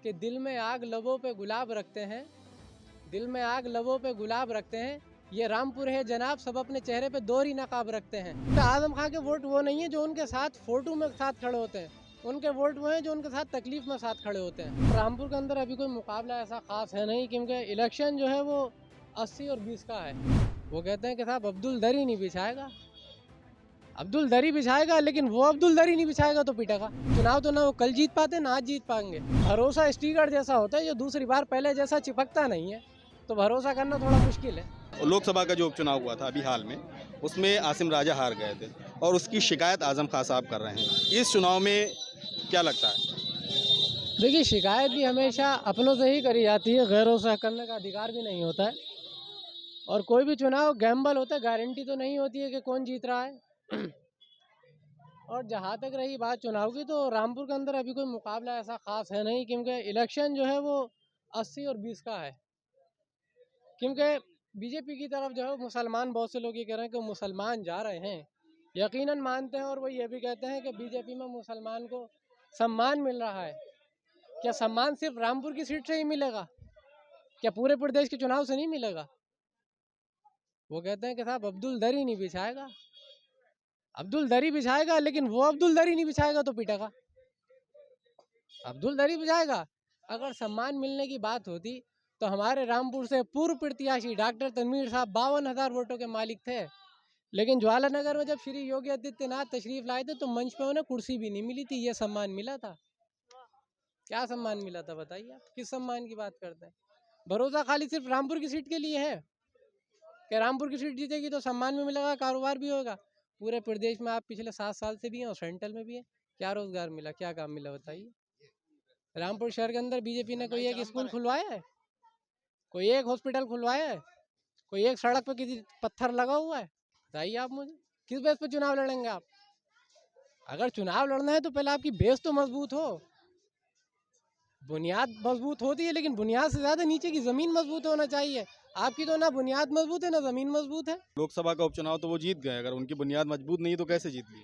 कि दिल में आग लबों पे गुलाब रखते हैं, दिल में आग लबों पे गुलाब रखते हैं, ये रामपुर है जनाब, सब अपने चेहरे पे दोहरी नकाब रखते हैं। तो आजम खां के वोट वो नहीं है जो उनके साथ फोटो में साथ खड़े होते हैं, उनके वोट वो हैं जो उनके साथ तकलीफ में साथ खड़े होते हैं। रामपुर के अंदर अभी कोई मुकाबला ऐसा खास है नहीं, क्योंकि इलेक्शन जो है वो 80 और 20 का है। वो कहते हैं कि साहब अब्दुल दरी नहीं बिछाएगा, अब्दुल दरी बिछाएगा, लेकिन वो अब्दुल दरी नहीं बिछाएगा तो पिटेगा। चुनाव तो ना वो कल जीत पाते ना आज जीत पाएंगे। भरोसा स्टिकर जैसा होता है जो दूसरी बार पहले जैसा चिपकता नहीं है, तो भरोसा करना थोड़ा मुश्किल है। लोकसभा का जो उपचुनाव हुआ था अभी हाल में, उसमें आसिम राजा हार गए थे और उसकी शिकायत आजम खान साहब कर रहे हैं। इस चुनाव में क्या लगता है? देखिए, शिकायत भी हमेशा अपनों से ही करी जाती है, गैरों से करने का अधिकार भी नहीं होता है। और कोई भी चुनाव गैम्बल होता है, गारंटी तो नहीं होती है कि कौन जीत रहा है। और जहाँ तक रही बात चुनाव की, तो रामपुर के अंदर अभी कोई मुकाबला ऐसा खास है नहीं, क्योंकि इलेक्शन जो है वो 80 और 20 का है। क्योंकि बीजेपी की तरफ जो है मुसलमान, बहुत से लोग ये कह रहे हैं कि मुसलमान जा रहे हैं, यकीनन मानते हैं। और वो ये भी कहते हैं कि बीजेपी में मुसलमान को सम्मान मिल रहा है। क्या सम्मान सिर्फ रामपुर की सीट से ही मिलेगा? क्या पूरे प्रदेश के चुनाव से नहीं मिलेगा? वो कहते हैं कि साहब अब्दुल दरी नहीं बिछाएगा, अब्दुल दरी बिछाएगा, लेकिन वो अब्दुल दरी नहीं बिछाएगा तो पिटेगा। अब्दुल दरी बिछाएगा। अगर सम्मान मिलने की बात होती तो हमारे रामपुर से पूर्व प्रत्याशी डॉक्टर तनवीर साहब 52,000 वोटों के मालिक थे, लेकिन ज्वालानगर में जब श्री योगी आदित्यनाथ तशरीफ लाए थे तो मंच पे उन्हें कुर्सी भी नहीं मिली थी, ये सम्मान मिला था। क्या सम्मान मिला था बताइए आप? किस सम्मान की बात करते हैं? भरोसा खाली सिर्फ रामपुर की सीट के लिए है कि रामपुर की सीट जीतेगी तो सम्मान भी मिलेगा, कारोबार भी होगा। पूरे प्रदेश में आप पिछले 7 साल से भी हैं और सेंट्रल में भी हैं, क्या रोजगार मिला, क्या काम मिला बताइए? रामपुर शहर के अंदर बीजेपी ने कोई एक स्कूल खुलवाया है? कोई एक हॉस्पिटल खुलवाया है? कोई एक सड़क पे किसी पत्थर लगा हुआ है? बताइए आप मुझे, किस बेस पे चुनाव लड़ेंगे आप? अगर चुनाव लड़ना है तो पहले आपकी बेस तो मजबूत हो। बुनियाद मजबूत होती है, लेकिन बुनियाद से ज्यादा नीचे की जमीन मजबूत होना चाहिए। आपकी तो ना बुनियाद मजबूत है ना जमीन मजबूत है। लोकसभा का उपचुनाव तो वो जीत गए, अगर उनकी बुनियाद मजबूत नहीं तो कैसे जीत ली?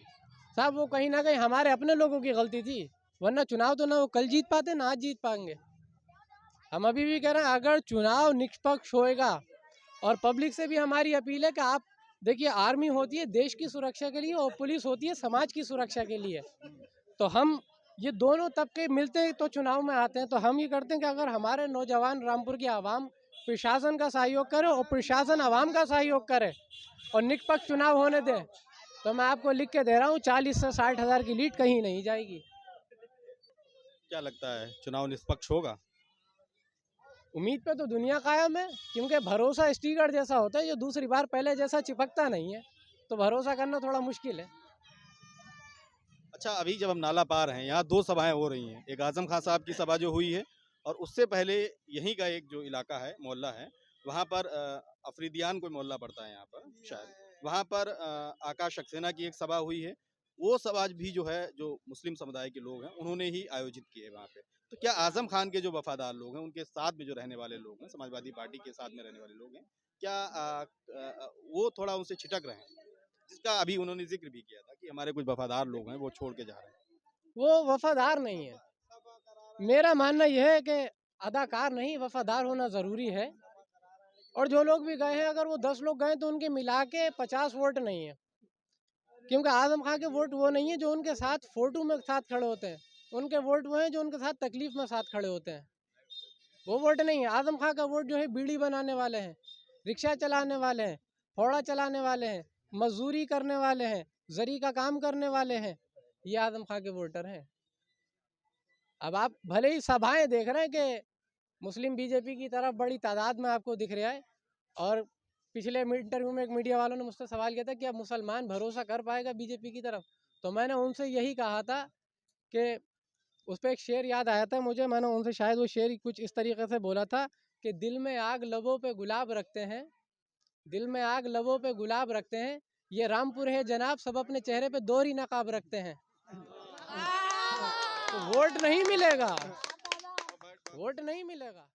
साहब वो कहीं ना कहीं हमारे अपने लोगों की गलती थी, वरना चुनाव तो ना वो कल जीत पाते ना आज जीत पाएंगे। हम अभी भी कह रहे हैं, अगर चुनाव निष्पक्ष होएगा, और पब्लिक से भी हमारी अपील है कि आप देखिए, आर्मी होती है देश की सुरक्षा के लिए और पुलिस होती है समाज की सुरक्षा के लिए। तो हम ये दोनों तबके मिलते तो चुनाव में आते हैं। तो हम ये करते हैं कि अगर हमारे नौजवान रामपुर की आवाम प्रशासन का सहयोग करे और प्रशासन आवाम का सहयोग करे और निष्पक्ष चुनाव होने दें, तो मैं आपको लिख के दे रहा हूँ 40 से 60 हज़ार की लीड कहीं नहीं जाएगी। क्या लगता है चुनाव निष्पक्ष होगा? उम्मीद पे तो दुनिया कायम है, क्योंकि भरोसा स्टिकर जैसा होता है जो दूसरी बार पहले जैसा चिपकता नहीं है, तो भरोसा करना थोड़ा मुश्किल है। अच्छा, अभी जब हम नाला पार हैं, यहाँ दो सभाएं हो रही हैं। एक आजम खान साहब की सभा जो हुई है, और उससे पहले यहीं का एक जो इलाका है, मोहल्ला है, वहाँ पर अफरीदियान कोई मोहल्ला पड़ता है यहाँ पर शायद, वहाँ पर आकाश सक्सेना की एक सभा हुई है। वो सभा भी जो है, जो मुस्लिम समुदाय के लोग हैं उन्होंने ही आयोजित की है वहाँ पे। तो क्या आजम खान के जो वफादार लोग हैं, उनके साथ में जो रहने वाले लोग हैं, समाजवादी पार्टी के साथ में रहने वाले लोग हैं, क्या वो थोड़ा उनसे छिटक रहे हैं? जिसका अभी उन्होंने जिक्र भी किया था कि हमारे कुछ वफादार लोग हैं वो छोड़ के जा रहे हैं। वो वफादार नहीं है। मेरा मानना यह है कि अदाकार नहीं, वफादार होना ज़रूरी है। और जो लोग भी गए हैं, अगर वो 10 लोग गए तो उनके मिला के 50 वोट नहीं है, क्योंकि आजम खां के वोट वो नहीं है जो उनके साथ फोटो में साथ खड़े होते हैं, उनके वोट वो हैं जो उनके साथ तकलीफ में साथ खड़े होते हैं। वो वोट नहीं है। आजम खां का वोट जो है बीड़ी बनाने वाले हैं, रिक्शा चलाने वाले हैं, फोड़ा चलाने वाले हैं, मजदूरी करने वाले हैं, जरी का काम करने वाले हैं, ये आजम खां के वोटर हैं। अब आप भले ही सभाएं देख रहे हैं कि मुस्लिम बीजेपी की तरफ बड़ी तादाद में आपको दिख रहा है, और पिछले इंटरव्यू में एक मीडिया वालों ने मुझसे सवाल किया था कि अब मुसलमान भरोसा कर पाएगा बीजेपी की तरफ, तो मैंने उनसे यही कहा था कि उस पर एक शेर याद आया था मुझे, मैंने उनसे शायद वो शेर कुछ इस तरीके से बोला था कि दिल में आग लबों पे गुलाब रखते हैं, दिल में आग लबों पे गुलाब रखते हैं, ये रामपुर है जनाब, सब अपने चेहरे पे दोहरी नकाब रखते हैं। तो वोट नहीं मिलेगा, वोट नहीं मिलेगा।